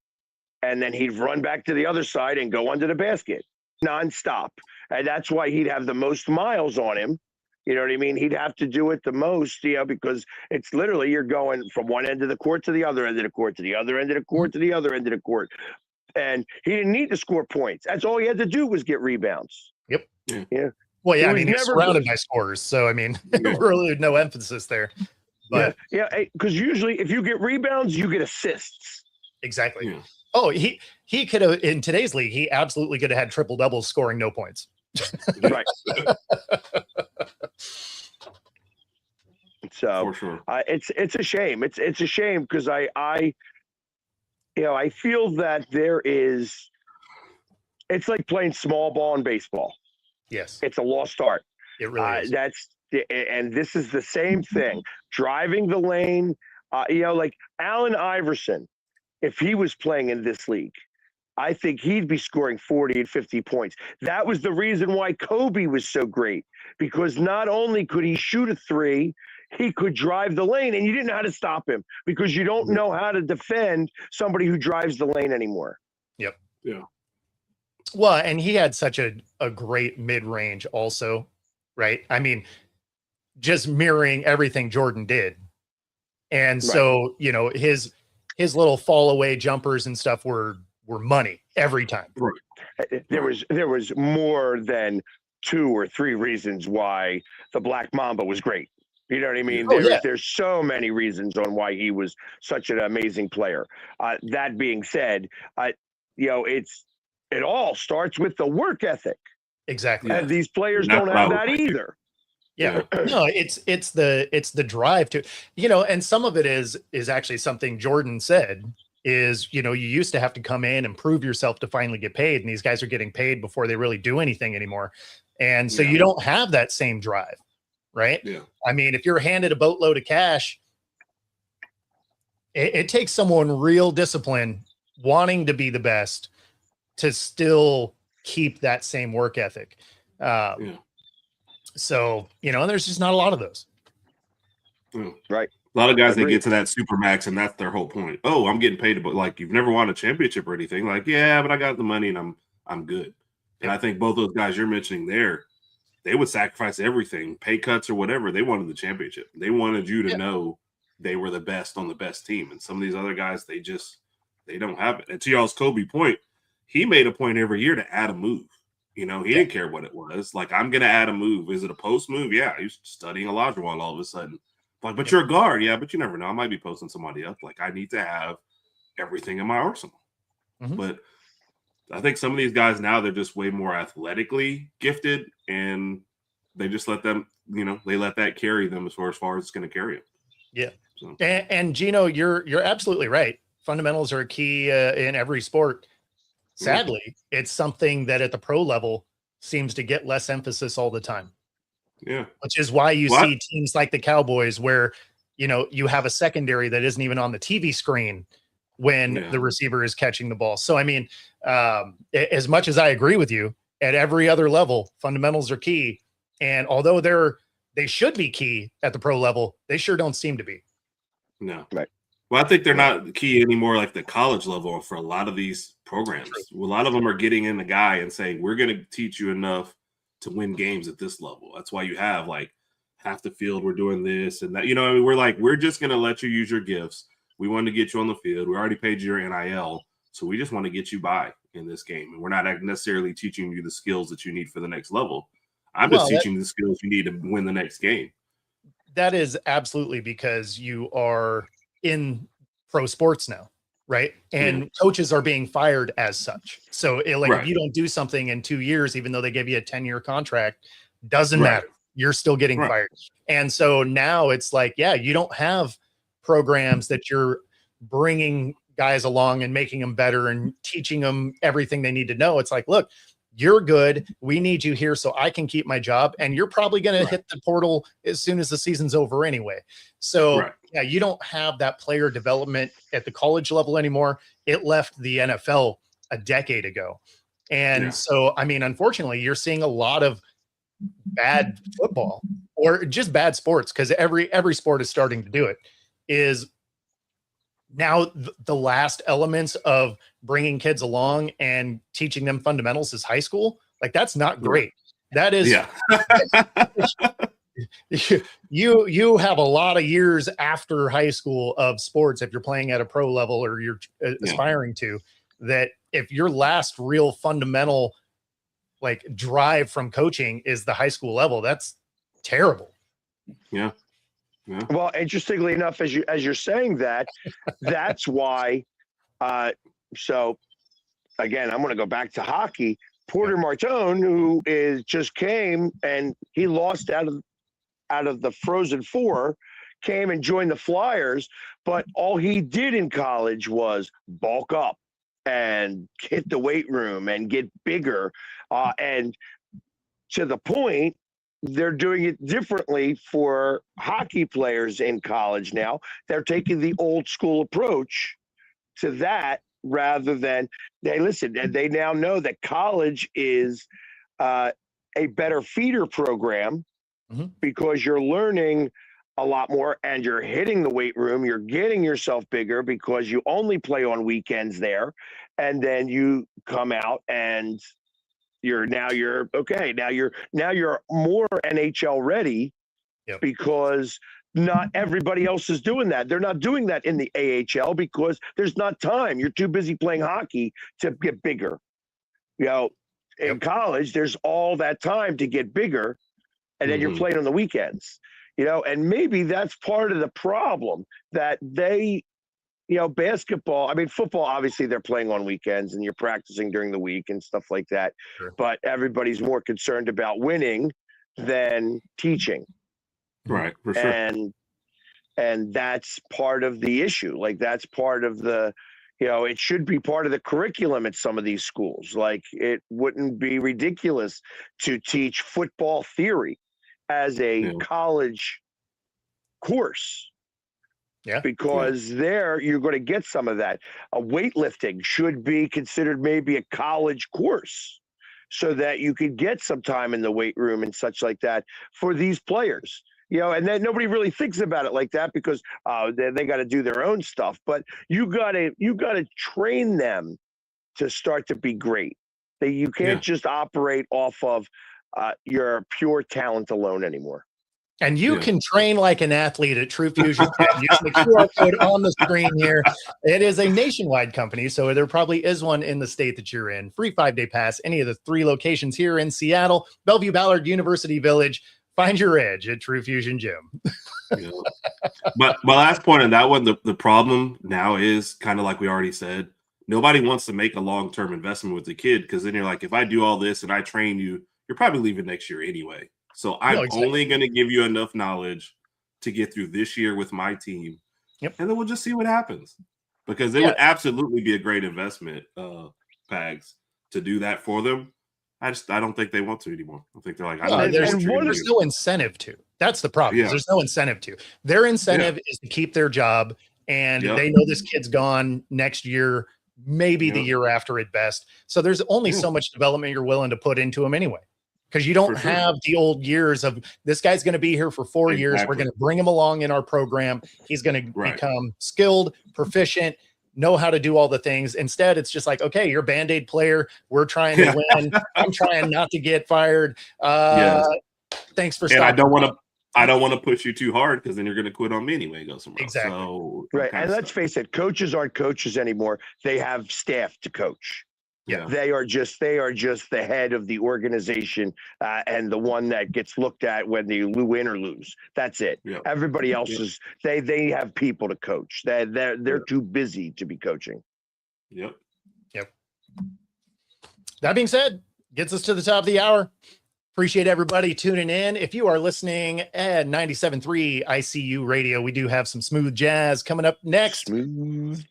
And then he'd run back to the other side and go under the basket nonstop. And that's why he'd have the most miles on him. You know what I mean? He'd have to do it the most, because it's literally you're going from one end of the court to the other end of the court, to the other end of the court, to the other end of the court. And he didn't need to score points. That's all he had to do was get rebounds. Yep. Yeah. Well, he's surrounded by scorers. So, really no emphasis there. But yeah, because usually if you get rebounds, you get assists. exactly. Yeah. Oh, he could have, in today's league, he absolutely could have had triple doubles scoring no points. Right. So For sure. it's a shame. It's a shame because I feel that it's like playing small ball in baseball. Yes, It's a lost art. it really is. And this is the same thing. Driving the lane, like Allen Iverson, if he was playing in this league, I think he'd be scoring 40 and 50 points. That was the reason why Kobe was so great, because not only could he shoot a three, he could drive the lane, and you didn't know how to stop him because you don't know how to defend somebody who drives the lane anymore. Yep. Yeah. Well, and he had such a great mid-range also, right? I mean, just mirroring everything Jordan did. And so, his little fall away jumpers and stuff were money every time. Right. There was more than 2 or 3 reasons why the Black Mamba was great. You know what I mean? There's so many reasons on why he was such an amazing player. That being said, it all starts with the work ethic. Exactly. And these players don't have that either. Yeah. No, it's the drive to, and some of it is actually something Jordan said is, you used to have to come in and prove yourself to finally get paid. And these guys are getting paid before they really do anything anymore. And so you don't have that same drive, right? Yeah. I mean, if you're handed a boatload of cash, it takes someone real disciplined, wanting to be the best, to still keep that same work ethic. So, and there's just not a lot of those. Right. A lot of guys, they get to that super max, and that's their whole point. Oh, I'm getting paid, but like, you've never won a championship or anything. Like, yeah, but I got the money and I'm good. And I think both those guys you're mentioning there, they would sacrifice everything, pay cuts or whatever. They wanted the championship. They wanted you to know they were the best on the best team. And some of these other guys, they don't have it. And to y'all's Kobe point, he made a point every year to add a move. He didn't care what it was. Like, I'm going to add a move. Is it a post move? Yeah. He's studying Olajuwon all of a sudden. Like, but you're a guard. Yeah, but you never know. I might be posting somebody up. Like, I need to have everything in my arsenal. Mm-hmm. But I think some of these guys now, they're just way more athletically gifted, and they just let them, they let that carry them as far as it's going to carry them. Yeah. So. And Gino, you're absolutely right. Fundamentals are a key in every sport. Sadly, it's something that at the pro level seems to get less emphasis all the time. Yeah. Which is why you see teams like the Cowboys where, you have a secondary that isn't even on the TV screen when the receiver is catching the ball. So, I mean, as much as I agree with you, at every other level, fundamentals are key. And although they should be key at the pro level, they sure don't seem to be. No. Right. Well, I think they're not key anymore like the college level for a lot of these programs. A lot of them are getting in the guy and saying, we're going to teach you enough to win games at this level. That's why you have like half the field. We're doing this and that, we're just going to let you use your gifts. We want to get you on the field. We already paid you your NIL. So we just want to get you by in this game. And we're not necessarily teaching you the skills that you need for the next level. I'm just teaching you the skills you need to win the next game. That is absolutely because you are in pro sports now. Right. And coaches are being fired as such. So if you don't do something in 2 years, even though they give you a 10-year contract, doesn't matter. You're still getting fired. And so now it's like, you don't have programs that you're bringing guys along and making them better and teaching them everything they need to know. It's like, look, you're good. We need you here so I can keep my job. And you're probably going to hit the portal as soon as the season's over anyway. So you don't have that player development at the college level anymore. It left the NFL a decade ago. And so, I mean, unfortunately, you're seeing a lot of bad football or just bad sports, because every sport is starting to do it, is now the last elements of bringing kids along and teaching them fundamentals is high school. Like, that's not great. That is, you have a lot of years after high school of sports, if you're playing at a pro level or you're aspiring to, that if your last real fundamental like drive from coaching is the high school level, that's terrible. Yeah. Yeah. Well, interestingly enough, as you're saying that, that's why. So again, I'm going to go back to hockey. Porter Martone, who just came and he lost out of the Frozen Four, came and joined the Flyers, but all he did in college was bulk up and hit the weight room and get bigger, and to the point. They're doing it differently for hockey players in college now. They're taking the old school approach to that rather than they now know that college is a better feeder program because you're learning a lot more and you're hitting the weight room. You're getting yourself bigger because you only play on weekends there. And then you come out and you're okay. Now you're more NHL ready because not everybody else is doing that. They're not doing that in the AHL because there's not time. You're too busy playing hockey to get bigger. In college, there's all that time to get bigger, and then you're playing on the weekends. And maybe that's part of the problem that they. Basketball, football, obviously they're playing on weekends and you're practicing during the week and stuff like that. Sure. But everybody's more concerned about winning than teaching. Right, for sure. And that's part of the issue. Like that's part of the, it should be part of the curriculum at some of these schools. Like it wouldn't be ridiculous to teach football theory as a college course. Yeah. Because there you're going to get some of that. Weightlifting should be considered maybe a college course so that you could get some time in the weight room and such like that for these players. And then nobody really thinks about it like that because they got to do their own stuff. But you got to train them to start to be great. You can't just operate off of your pure talent alone anymore. And you can train like an athlete at True Fusion. Use the QR code on the screen here. It is a nationwide company, so there probably is one in the state that you're in. Free 5-day pass, any of the 3 locations here in Seattle, Bellevue, Ballard, University Village. Find your edge at True Fusion Gym. But my last point on that one, the problem now is kind of like we already said, nobody wants to make a long-term investment with the kid because then you're like, if I do all this and I train you, you're probably leaving next year anyway. So I'm only going to give you enough knowledge to get through this year with my team. And then we'll just see what happens. Because it would absolutely be a great investment, Pags, to do that for them. I don't think they want to anymore. I think they're like, there's no incentive to. That's the problem. There's no incentive to. Their incentive is to keep their job, and they know this kid's gone next year, maybe the year after at best. So there's only so much development you're willing to put into him anyway. Because you don't have the old years of this guy's going to be here for 4 years. We're going to bring him along in our program. He's going to become skilled, proficient, know how to do all the things. Instead, it's just like, okay, you're a Band-Aid player. We're trying to win. I'm trying not to get fired. Thanks for stopping. I don't want to push you too hard because then you're going to quit on me anyway and go somewhere else. Exactly. So, and let's face it, coaches aren't coaches anymore. They have staff to coach. Yeah, they are just the head of the organization and the one that gets looked at when they win or lose. That's it. Everybody else is they have people to coach. They're too busy to be coaching. Yep. That being said, gets us to the top of the hour. Appreciate everybody tuning in. If you are listening at 97.3 ICU Radio, we do have some smooth jazz coming up next. Smooth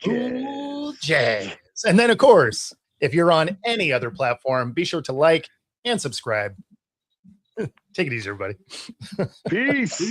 jazz. And then, of course, if you're on any other platform, be sure to like and subscribe. Take it easy, everybody. Peace.